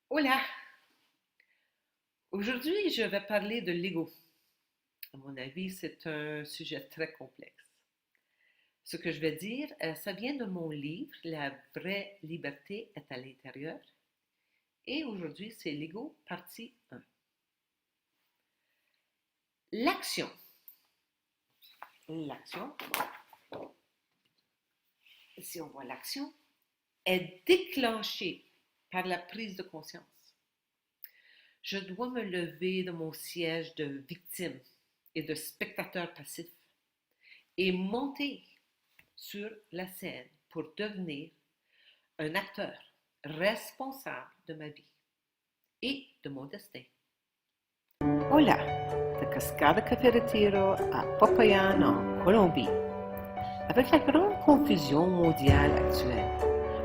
Hola! Aujourd'hui, je vais parler de l'ego. À mon avis, c'est un sujet très complexe. Ce que je vais dire, ça vient de mon livre La vraie liberté est à l'intérieur. Et aujourd'hui, c'est l'ego, partie 1. L'action. L'action, si on voit l'action, est déclenchée par la prise de conscience. Je dois me lever de mon siège de victime et de spectateur passif et monter sur la scène pour devenir un acteur responsable de ma vie et de mon destin. Hola, de Cascada Café Retiro à Popayan en Colombie. Avec la grande confusion mondiale actuelle,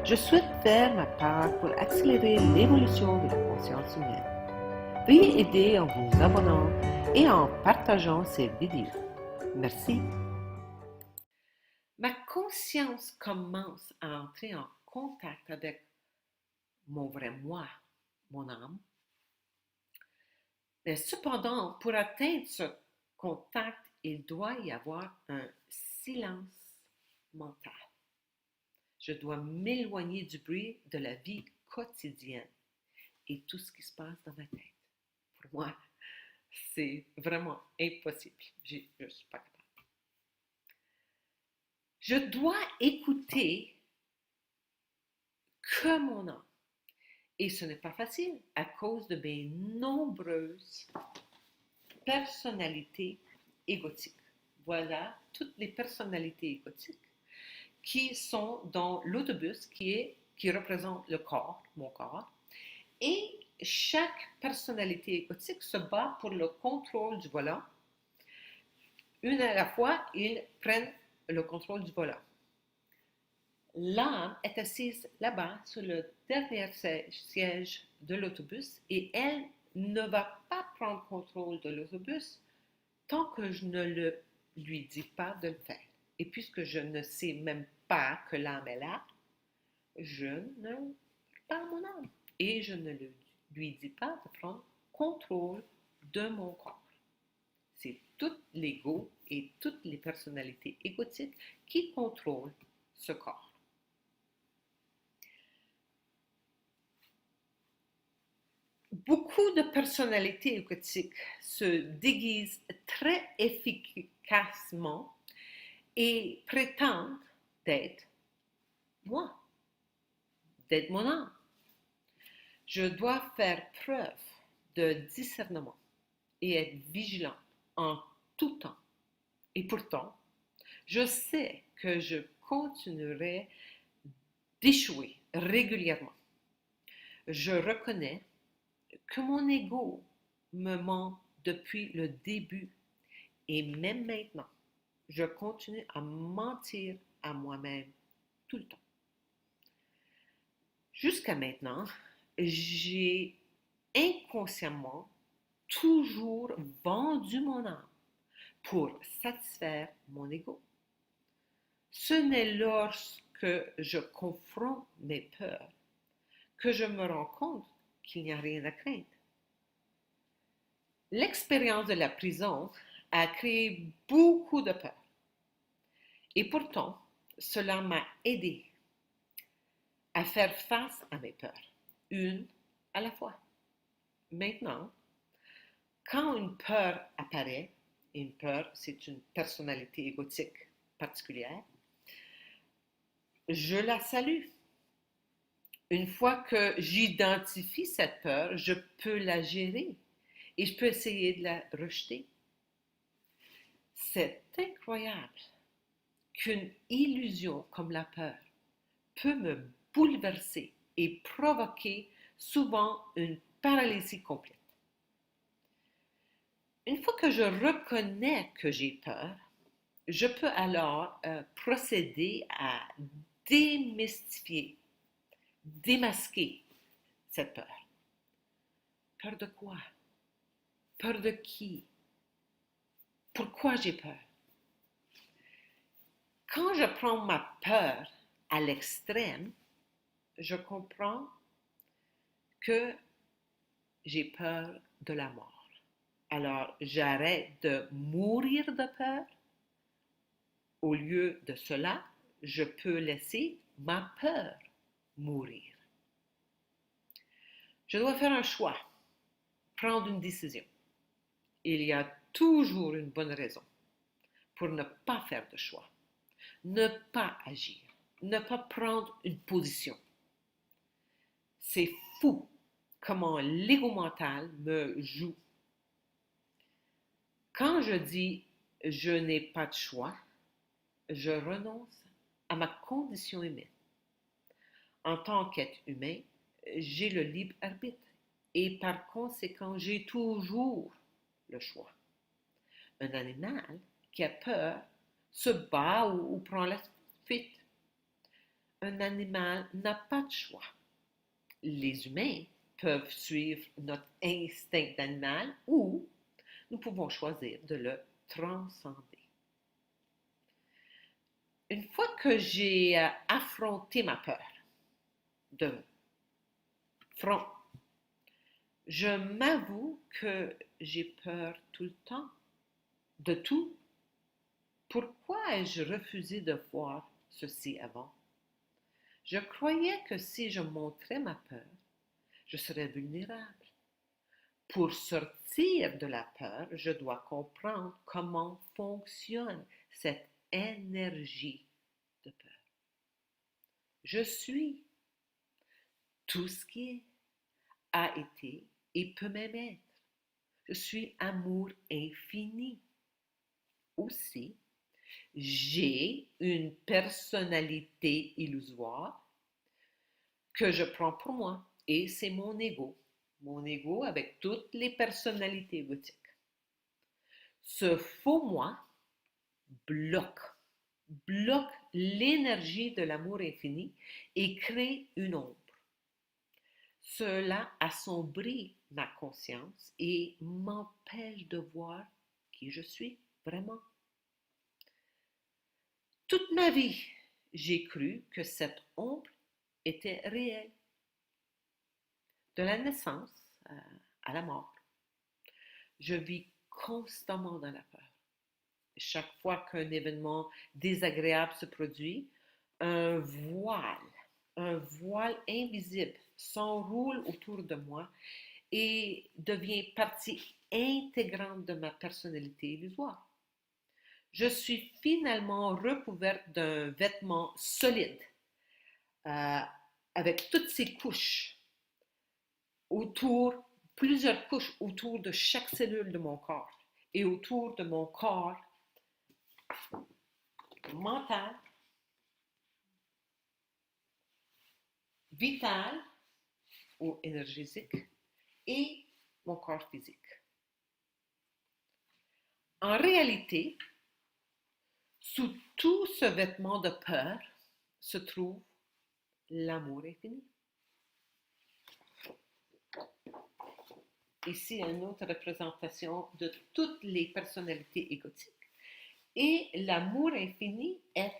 je souhaite faire ma part pour accélérer l'évolution de la conscience humaine. Veuillez aider en vous abonnant et en partageant ces vidéos. Merci. Ma conscience commence à entrer en contact avec mon vrai moi, mon âme. Mais cependant, pour atteindre ce contact, il doit y avoir un silence mental. Je dois m'éloigner du bruit de la vie quotidienne et tout ce qui se passe dans ma tête. Pour moi, c'est vraiment impossible. Je ne suis pas capable. Je dois écouter que mon âme. Et ce n'est pas facile à cause de mes nombreuses personnalités égotiques. Voilà toutes les personnalités égotiques qui sont dans l'autobus qui représente le corps, mon corps. Et chaque personnalité égotique se bat pour le contrôle du volant. Une à la fois, ils prennent le contrôle du volant. L'âme est assise là-bas sur le dernier siège de l'autobus et elle ne va pas prendre contrôle de l'autobus tant que je ne lui dis pas de le faire. Et puisque je ne sais même pas que l'âme est là, je ne parle pas mon âme et je ne lui dis pas de prendre contrôle de mon corps. C'est tout l'ego et toutes les personnalités égotiques qui contrôlent ce corps. Beaucoup de personnalités égotiques se déguisent très efficacement et prétendent d'être moi, d'être mon âme. Je dois faire preuve de discernement et être vigilant en tout temps. Et pourtant, je sais que je continuerai d'échouer régulièrement. Je reconnais que mon ego me ment depuis le début et même maintenant, je continue à mentir à moi-même tout le temps. Jusqu'à maintenant, j'ai inconsciemment toujours vendu mon âme pour satisfaire mon ego. Ce n'est lorsque je confronte mes peurs que je me rends compte qu'il n'y a rien à craindre. L'expérience de la prison a créé beaucoup de peur. Et pourtant, cela m'a aidé à faire face à mes peurs, une à la fois. Maintenant, quand une peur apparaît, et une peur, c'est une personnalité égotique particulière, je la salue. Une fois que j'identifie cette peur, je peux la gérer et je peux essayer de la rejeter. C'est incroyable qu'une illusion comme la peur peut me bouleverser et provoquer souvent une paralysie complète. Une fois que je reconnais que j'ai peur, je peux alors procéder à démystifier, démasquer cette peur. Peur de quoi? Peur de qui? Pourquoi j'ai peur? Quand je prends ma peur à l'extrême, je comprends que j'ai peur de la mort. Alors, j'arrête de mourir de peur. Au lieu de cela, je peux laisser ma peur mourir. Je dois faire un choix, prendre une décision. Il y a toujours une bonne raison pour ne pas faire de choix, ne pas agir, ne pas prendre une position. C'est fou comment l'ego mental me joue. Quand je dis je n'ai pas de choix, je renonce à ma condition humaine. En tant qu'être humain, j'ai le libre arbitre et par conséquent, j'ai toujours le choix. Un animal qui a peur se bat ou prend la fuite. Un animal n'a pas de choix. Les humains peuvent suivre notre instinct d'animal ou nous pouvons choisir de le transcender. Une fois que j'ai affronté ma peur de front, je m'avoue que j'ai peur tout le temps, de tout. Pourquoi ai-je refusé de voir ceci avant? Je croyais que si je montrais ma peur, je serais vulnérable. Pour sortir de la peur, je dois comprendre comment fonctionne cette énergie de peur. Je suis tout ce qui est, a été et peut même être. Je suis amour infini. Aussi, j'ai une personnalité illusoire que je prends pour moi et c'est mon ego. Mon ego avec toutes les personnalités égotiques. Ce faux moi bloque l'énergie de l'amour infini et crée une ombre. Cela assombrit ma conscience et m'empêche de voir qui je suis vraiment. Toute ma vie, j'ai cru que cette ombre était réelle. De la naissance à la mort, je vis constamment dans la peur. Chaque fois qu'un événement désagréable se produit, un voile invisible s'enroule autour de moi et devient partie intégrante de ma personnalité illusoire. Je suis finalement recouverte d'un vêtement solide euh, avec toutes ces couches autour, plusieurs couches autour de chaque cellule de mon corps et autour de mon corps mental, vital ou énergétique et mon corps physique. En réalité, sous tout ce vêtement de peur se trouve l'amour infini. Ici, une autre représentation de toutes les personnalités égotiques. Et l'amour infini est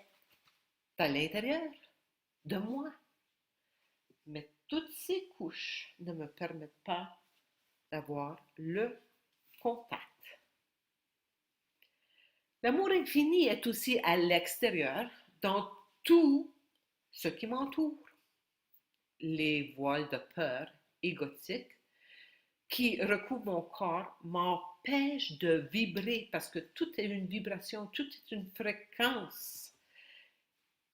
à l'intérieur de moi. Mais toutes ces couches ne me permettent pas d'avoir le contact. L'amour infini est aussi à l'extérieur, dans tout ce qui m'entoure. Les voiles de peur égotiques qui recouvrent mon corps m'empêchent de vibrer parce que tout est une vibration, tout est une fréquence.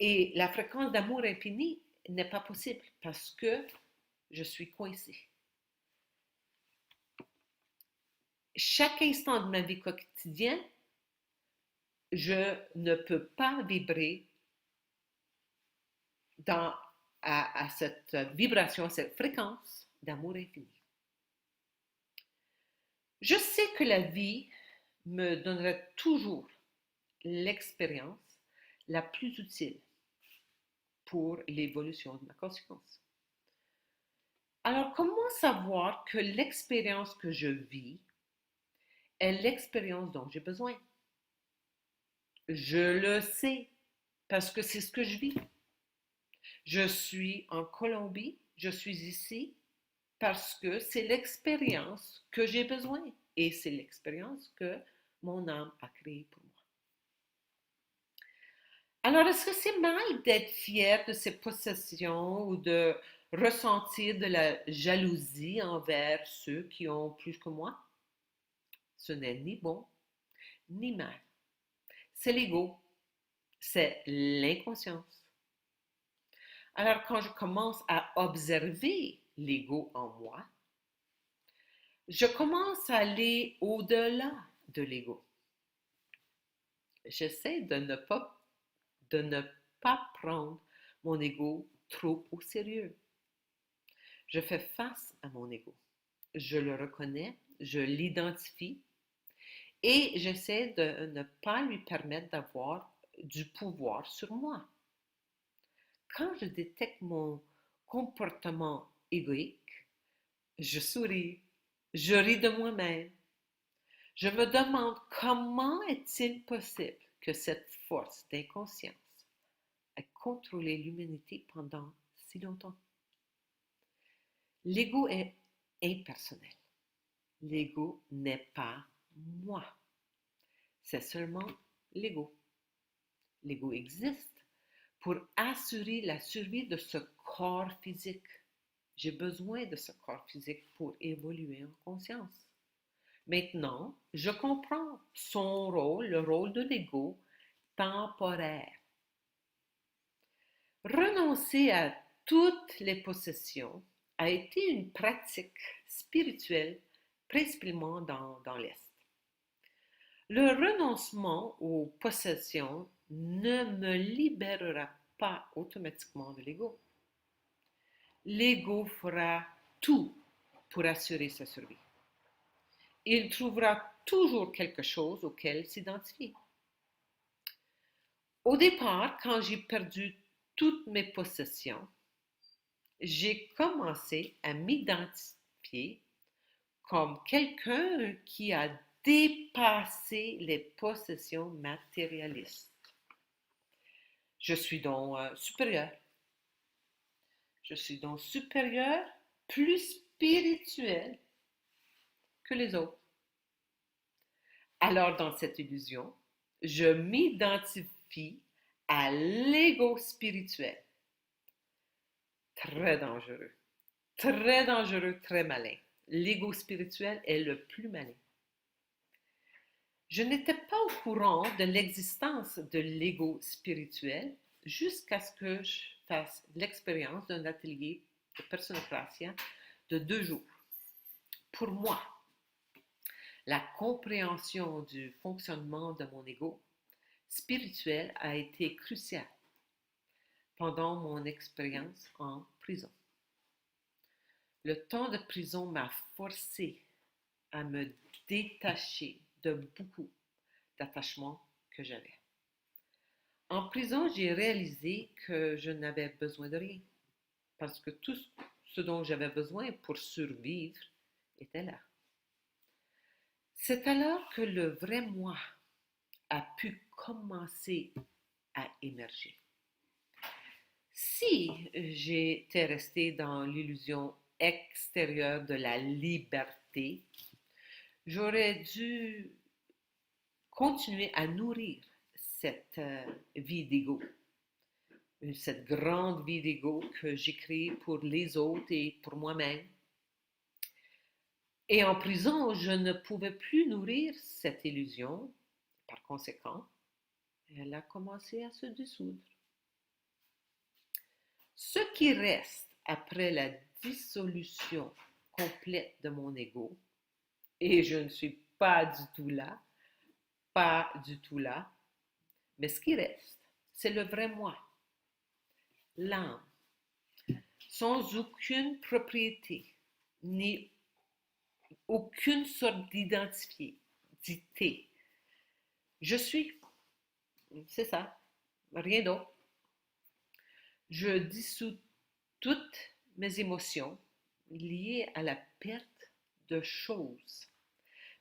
Et la fréquence d'amour infini n'est pas possible parce que je suis coincée. Chaque instant de ma vie quotidienne, je ne peux pas vibrer à cette vibration, à cette fréquence d'amour infini. Je sais que la vie me donnerait toujours l'expérience la plus utile pour l'évolution de ma conscience. Alors, comment savoir que l'expérience que je vis est l'expérience dont j'ai besoin? Je le sais parce que c'est ce que je vis. Je suis en Colombie, je suis ici parce que c'est l'expérience que j'ai besoin et c'est l'expérience que mon âme a créée pour moi. Alors, est-ce que c'est mal d'être fier de ses possessions ou de ressentir de la jalousie envers ceux qui ont plus que moi? Ce n'est ni bon ni mal. C'est l'ego, c'est l'inconscience. Alors, quand je commence à observer l'ego en moi, je commence à aller au-delà de l'ego. J'essaie de ne pas prendre mon ego trop au sérieux. Je fais face à mon ego. Je le reconnais, je l'identifie et j'essaie de ne pas lui permettre d'avoir du pouvoir sur moi. Quand je détecte mon comportement égoïque, je souris, je ris de moi-même. Je me demande comment est-il possible que cette force d'inconscience ait contrôlé l'humanité pendant si longtemps. L'ego est impersonnel. L'ego n'est pas moi. C'est seulement l'ego. L'ego existe pour assurer la survie de ce corps physique. J'ai besoin de ce corps physique pour évoluer en conscience. Maintenant, je comprends son rôle, le rôle de l'ego temporaire. Renoncer à toutes les possessions a été une pratique spirituelle, principalement dans l'Est. Le renoncement aux possessions ne me libérera pas automatiquement de l'ego. L'ego fera tout pour assurer sa survie. Il trouvera toujours quelque chose auquel s'identifier. Au départ, quand j'ai perdu toutes mes possessions, j'ai commencé à m'identifier comme quelqu'un qui a dépassé les possessions matérialistes. Je suis donc supérieur. Je suis donc supérieur, plus spirituel que les autres. Alors, dans cette illusion, je m'identifie à l'ego spirituel. Très dangereux, très malin. L'ego spirituel est le plus malin. Je n'étais pas au courant de l'existence de l'ego spirituel jusqu'à ce que je fasse l'expérience d'un atelier de Personocratia de 2 jours. Pour moi, la compréhension du fonctionnement de mon ego spirituel a été cruciale pendant mon expérience en prison. Le temps de prison m'a forcé à me détacher de beaucoup d'attachements que j'avais. En prison, j'ai réalisé que je n'avais besoin de rien, parce que tout ce dont j'avais besoin pour survivre était là. C'est alors que le vrai moi a pu commencer à émerger. Si j'étais restée dans l'illusion extérieure de la liberté, j'aurais dû continuer à nourrir cette vie d'ego, cette grande vie d'ego que j'ai créée pour les autres et pour moi-même. Et en prison, je ne pouvais plus nourrir cette illusion. Par conséquent, elle a commencé à se dissoudre. Ce qui reste après la dissolution complète de mon ego, et je ne suis pas du tout là, mais ce qui reste, c'est le vrai moi, l'âme, sans aucune propriété, ni aucune sorte d'identité. Je suis, c'est ça, rien d'autre. Je dissous toutes mes émotions liées à la perte de choses,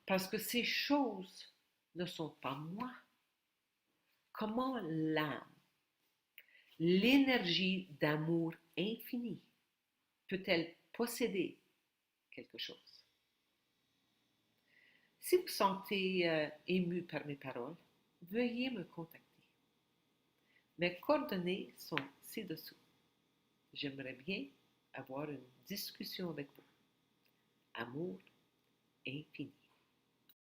parce que ces choses ne sont pas moi. Comment l'âme, l'énergie d'amour infini, peut-elle posséder quelque chose. Si vous sentez ému par mes paroles, veuillez me contacter. Mes coordonnées sont ci-dessous. J'aimerais bien avoir une discussion avec vous. Amour infini.